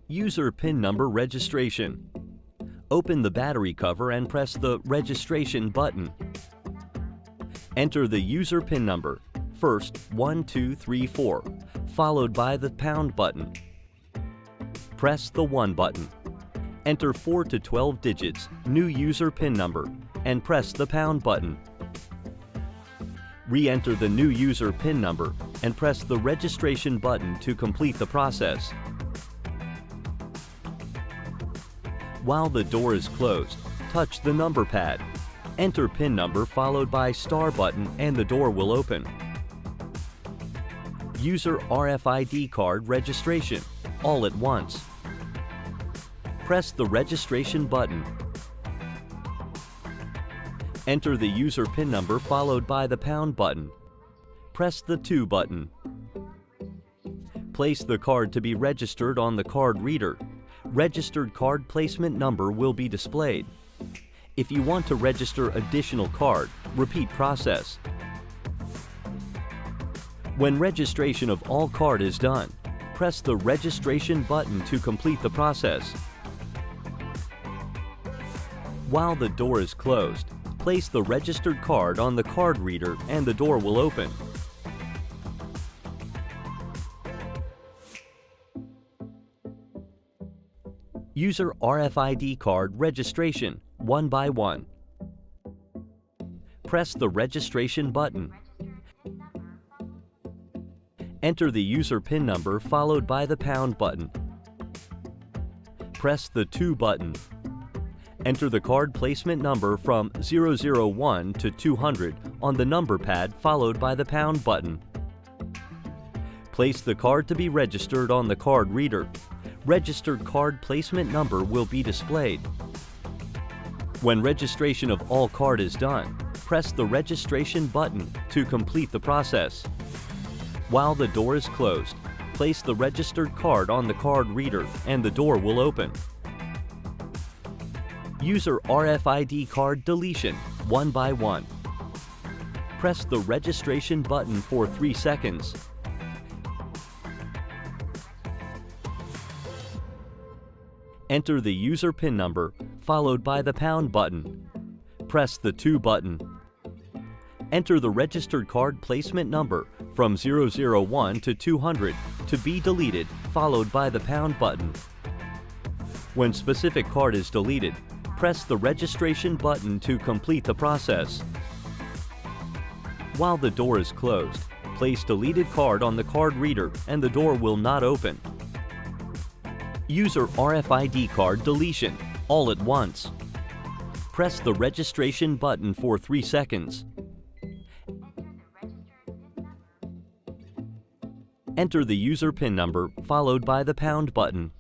User PIN number registration. Open the battery cover and press the Registration button. Enter the user PIN number, first 1234, followed by the pound button. Press the 1 button. Enter 4 to 12 digits, new user PIN number, and press the pound button. Re-enter the new user PIN number and press the Registration button to complete the process. While the door is closed, touch the number pad. Enter PIN number followed by star button and the door will open. User RFID card registration, all at once. Press the Registration button. Enter the user PIN number followed by the pound button. Press the 2 button. Place the card to be registered on the card reader. Registered card placement number will be displayed. If you want to register additional card, repeat process. When registration of all card is done, press the Registration button to complete the process. While the door is closed, place the registered card on the card reader and the door will open. User RFID card registration, one by one. Press the Registration button. Enter the user PIN number followed by the pound button. Press the 2 button. Enter the card placement number from 001 to 200 on the number pad followed by the pound button. Place the card to be registered on the card reader. Registered card placement number will be displayed. When registration of all card is done, press the Registration button to complete the process. While the door is closed, place the registered card on the card reader and the door will open. User RFID card deletion, one by one. Press the Registration button for 3 seconds. Enter the user PIN number, followed by the pound button. Press the 2 button. Enter the registered card placement number from 001 to 200 to be deleted, followed by the pound button. When specific card is deleted, press the Registration button to complete the process. While the door is closed, place deleted card on the card reader and the door will not open. User RFID card deletion, all at once. Press the Registration button for 3 seconds. Enter the user PIN number followed by the pound button.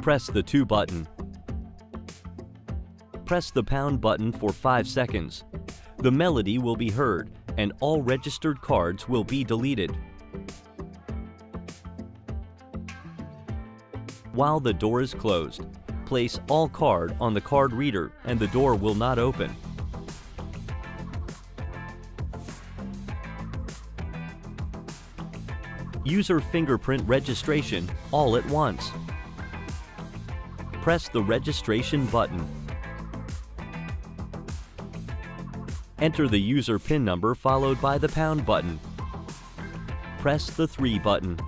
Press the 2 button. Press the pound button for 5 seconds. The melody will be heard and all registered cards will be deleted. While the door is closed, place all card on the card reader and the door will not open. User fingerprint registration, all at once. Press the Registration button. Enter the user PIN number followed by the pound button. Press the 3 button.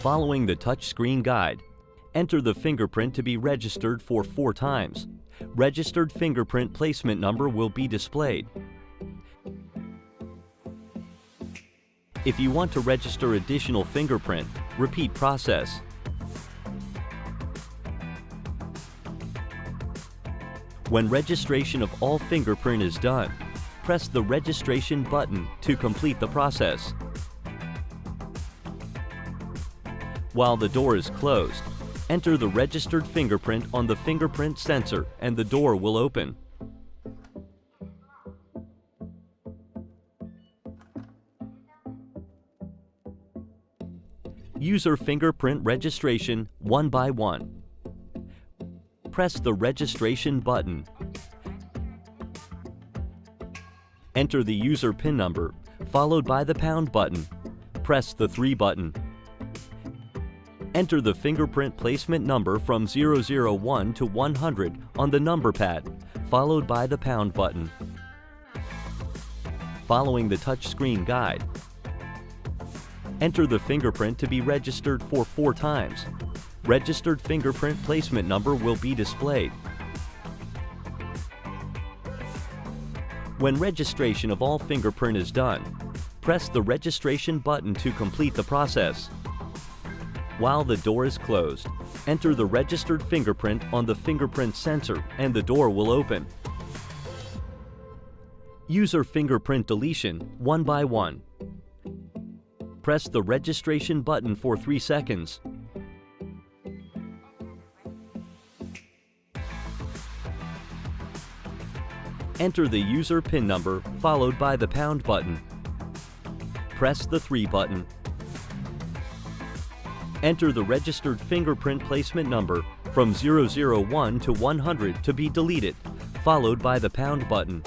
Following the touchscreen guide, enter the fingerprint to be registered for 4 times. Registered fingerprint placement number will be displayed. If you want to register additional fingerprint, repeat process. When registration of all fingerprint is done, press the Registration button to complete the process. While the door is closed, enter the registered fingerprint on the fingerprint sensor and the door will open. User fingerprint registration, one by one. Press the Registration button. Enter the user PIN number, followed by the pound button. Press the 3 button. Enter the fingerprint placement number from 001 to 100 on the number pad, followed by the pound button. Following the touchscreen guide, enter the fingerprint to be registered for 4 times. Registered fingerprint placement number will be displayed. When registration of all fingerprint is done, press the registration button to complete the process. While the door is closed, enter the registered fingerprint on the fingerprint sensor and the door will open. User fingerprint deletion one by one. Press the registration button for 3 seconds. Enter the user PIN number followed by the pound button. Press the 3 button. Enter the registered fingerprint placement number from 001 to 100 to be deleted, followed by the pound button.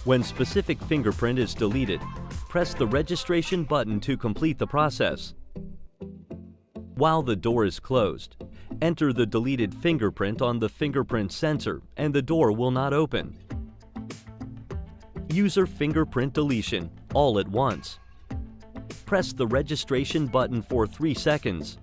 When specific fingerprint is deleted, press the registration button to complete the process. While the door is closed, enter the deleted fingerprint on the fingerprint sensor and the door will not open. User fingerprint deletion all at once. Press the registration button for 3 seconds.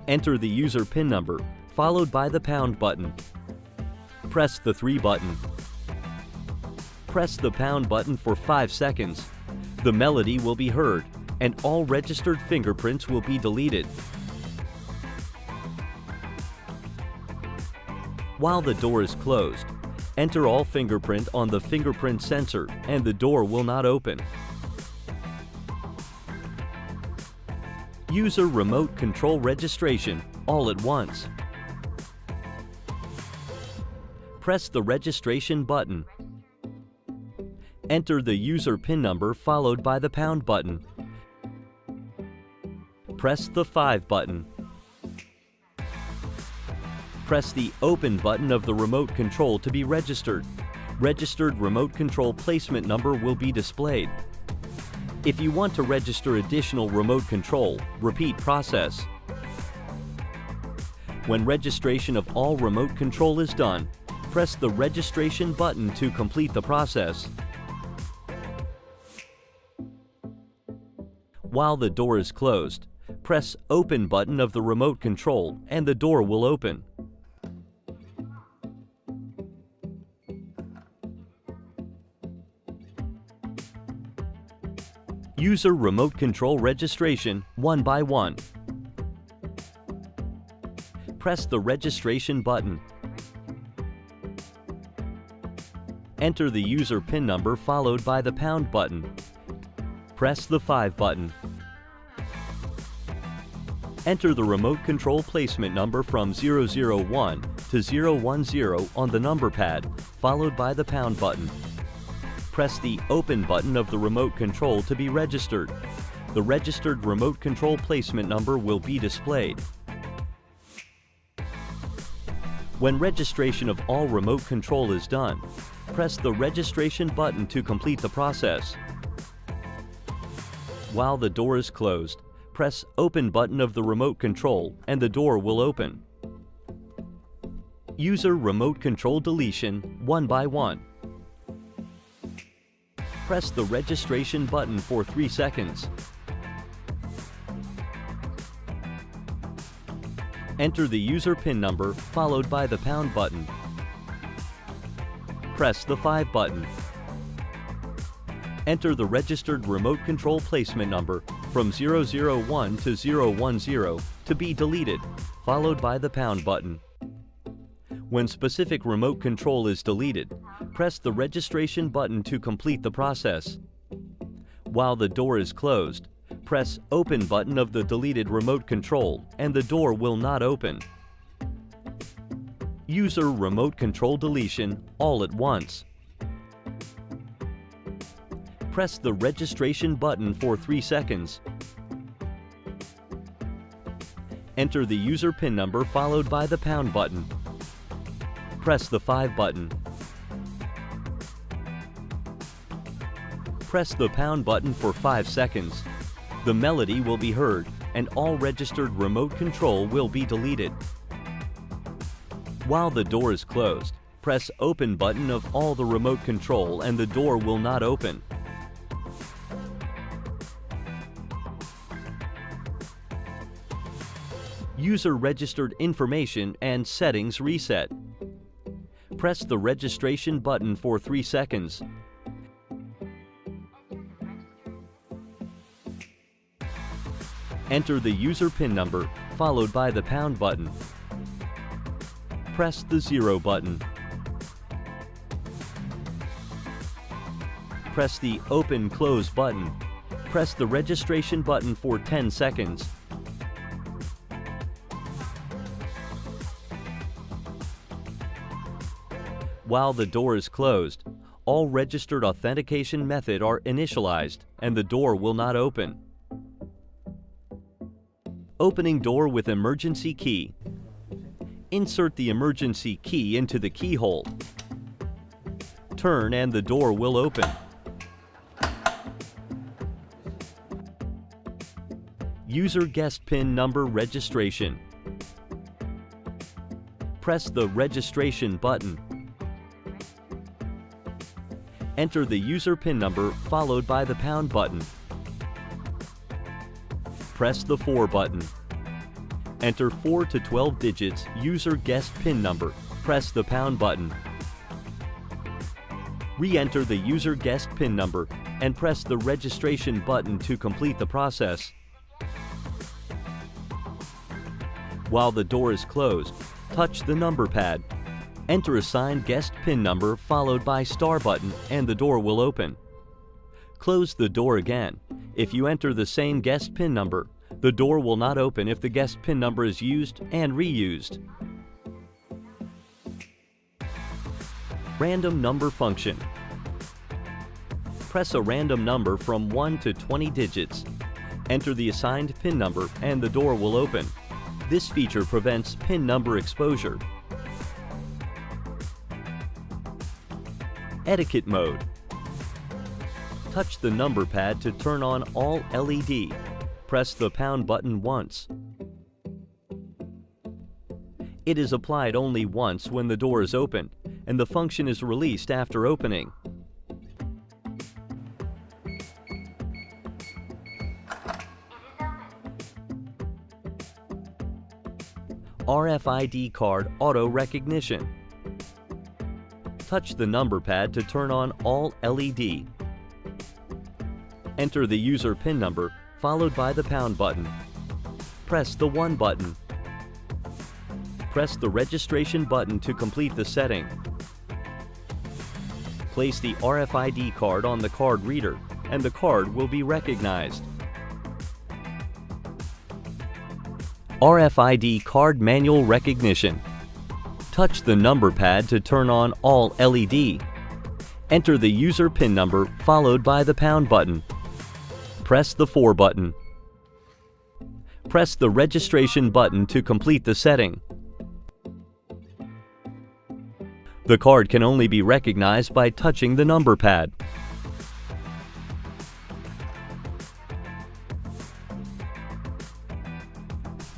Enter the user PIN number followed by the pound button. Press the 3 button. Press the pound button for 5 seconds. The melody will be heard and all registered fingerprints will be deleted. While the door is closed, enter all fingerprint on the fingerprint sensor and the door will not open. User remote control registration all at once. Press the registration button. Enter the user PIN number followed by the pound button. Press the 5 button. Press the open button of the remote control to be registered. Registered remote control placement number will be displayed. If you want to register additional remote control, repeat process. When registration of all remote control is done, press the registration button to complete the process. While the door is closed, press open button of the remote control and the door will open. User remote control registration one by one. Press the registration button. Enter the user PIN number followed by the pound button. Press the 5 button. Enter the remote control placement number from 001 to 010 on the number pad, followed by the pound button. Press the open button of the remote control to be registered. The registered remote control placement number will be displayed. When registration of all remote control is done, press the registration button to complete the process. While the door is closed, press open button of the remote control and the door will open. User remote control deletion one by one. Press the registration button for 3 seconds. Enter the user PIN number followed by the pound button. Press the 5 button. Enter the registered remote control placement number from 001 to 010 to be deleted, followed by the pound button. When specific remote control is deleted, press the registration button to complete the process. While the door is closed, press open button of the deleted remote control and the door will not open. User remote control deletion all at once. Press the registration button for 3 seconds. Enter the user PIN number followed by the pound button. press the 5 button. Press the pound button for 5 seconds. The melody will be heard and all registered remote control will be deleted. While the door is closed, press open button of all the remote control and the door will not open. User registered information and settings reset. Press the registration button for 3 seconds. Enter the user PIN number followed by the pound button. Press the 0 button. Press the open/close button. Press the registration button for 10 seconds. While the door is closed, all registered authentication methods are initialized and the door will not open. Opening door with emergency key. Insert the emergency key into the keyhole. Turn and the door will open. User guest PIN number registration. Press the registration button. Enter the user PIN number followed by the pound button. Press the 4 button. Enter 4 to 12 digits user guest PIN number. Press the pound button. Re-enter the user guest PIN number and press the registration button to complete the process. While the door is closed, touch the number pad. Enter assigned guest PIN number followed by star button and the door will open. Close the door again. If you enter the same guest PIN number, the door will not open if the guest PIN number is used and reused. Random number function. Press a random number from 1 to 20 digits. Enter the assigned PIN number and the door will open. This feature prevents PIN number exposure. Etiquette mode. Touch the number pad to turn on all LED. Press the pound button once. It is applied only once when the door is opened, and the function is released after opening. RFID card auto recognition. Touch the number pad to turn on all LED. Enter the user PIN number followed by the pound button. Press the 1 button. Press the registration button to complete the setting. Place the RFID card on the card reader and the card will be recognized. RFID card manual recognition. Touch the number pad to turn on all LED. Enter the user PIN number followed by the pound button. Press the 4 button. Press the registration button to complete the setting. The card can only be recognized by touching the number pad.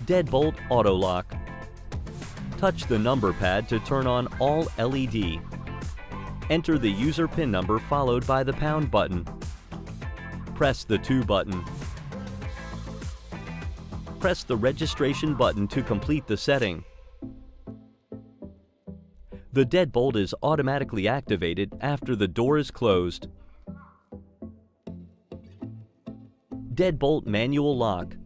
Deadbolt auto lock. Touch the number pad to turn on all LED. Enter the user PIN number followed by the pound button. Press the 2 button. Press the registration button to complete the setting. The deadbolt is automatically activated after the door is closed. Deadbolt manual lock.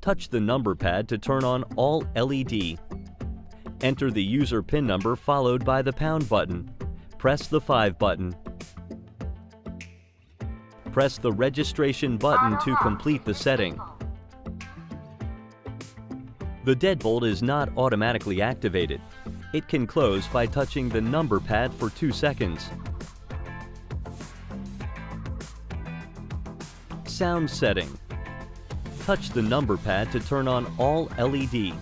Touch the number pad to turn on all LED. Enter the user PIN number followed by the pound button. Press the 5 button. Press the registration button to complete the setting. The deadbolt is not automatically activated. It can close by touching the number pad for 2 seconds. Sound setting. Touch the number pad to turn on all LED.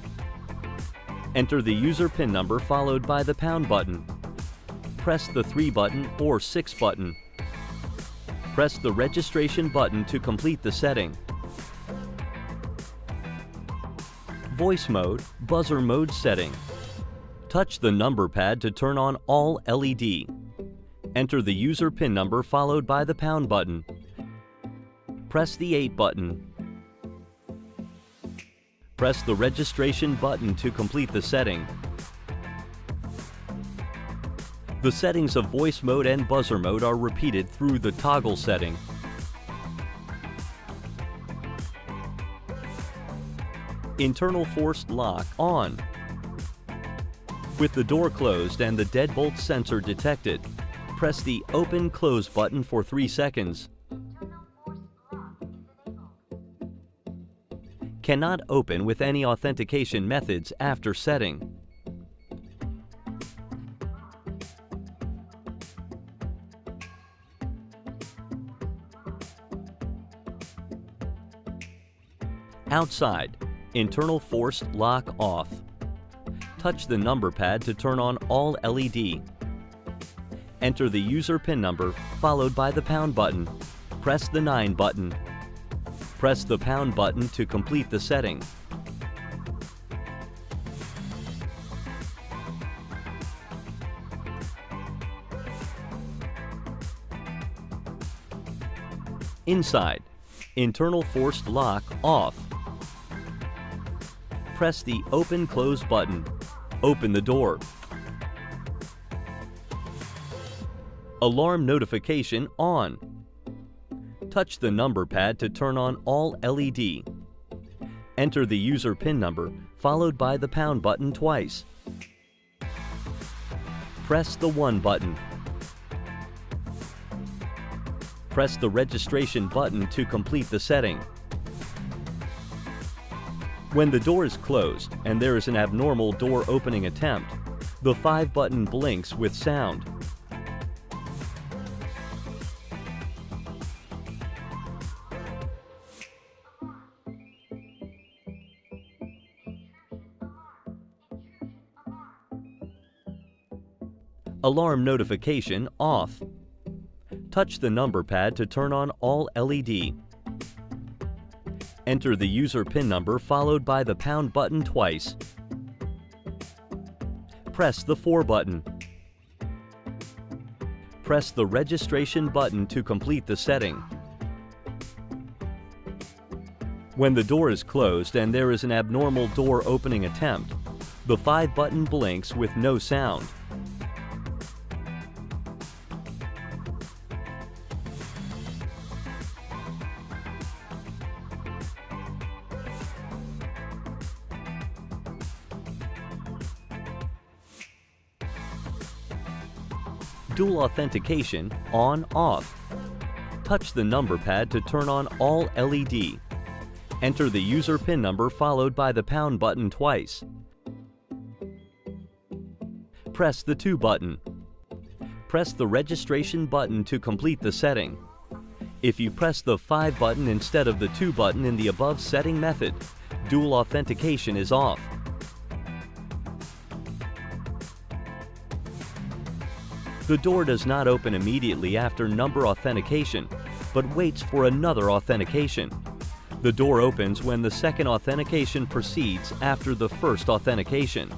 Enter the user PIN number followed by the pound button. Press the 3 button or 6 button. Press the registration button to complete the setting. Voice mode, buzzer mode setting. Touch the number pad to turn on all LED. Enter the user PIN number followed by the pound button. Press the 8 button. Press the registration button to complete the setting. The settings of voice mode and buzzer mode are repeated through the toggle setting. Internal forced lock on. With the door closed and the deadbolt sensor detected, press the Open/Close button for 3 seconds. Cannot open with any authentication methods after setting. Outside, internal forced lock off. Touch the number pad to turn on all LED. Enter the user PIN number followed by the pound button. Press the 9 button. Press the pound button to complete the setting. Inside, internal forced lock off. Press the Open/Close button. Open the door. Alarm notification on. Touch the number pad to turn on all LED. Enter the user PIN number followed by the pound button twice. Press the 1 button. Press the registration button to complete the setting. When the door is closed and there is an abnormal door opening attempt, the 5 button blinks with sound. Alarm notification off. Touch the number pad to turn on all LED. Enter the user PIN number followed by the pound button twice. Press the 4 button. Press the registration button to complete the setting. When the door is closed and there is an abnormal door opening attempt, the 5 button blinks with no sound. Dual authentication on/off. Touch the number pad to turn on all LED. Enter the user PIN number followed by the pound button twice. Press the 2 button. Press the registration button to complete the setting. If you press the 5 button instead of the 2 button in the above setting method, dual authentication is off. The door does not open immediately after number authentication, but waits for another authentication. The door opens when the second authentication proceeds after the first authentication.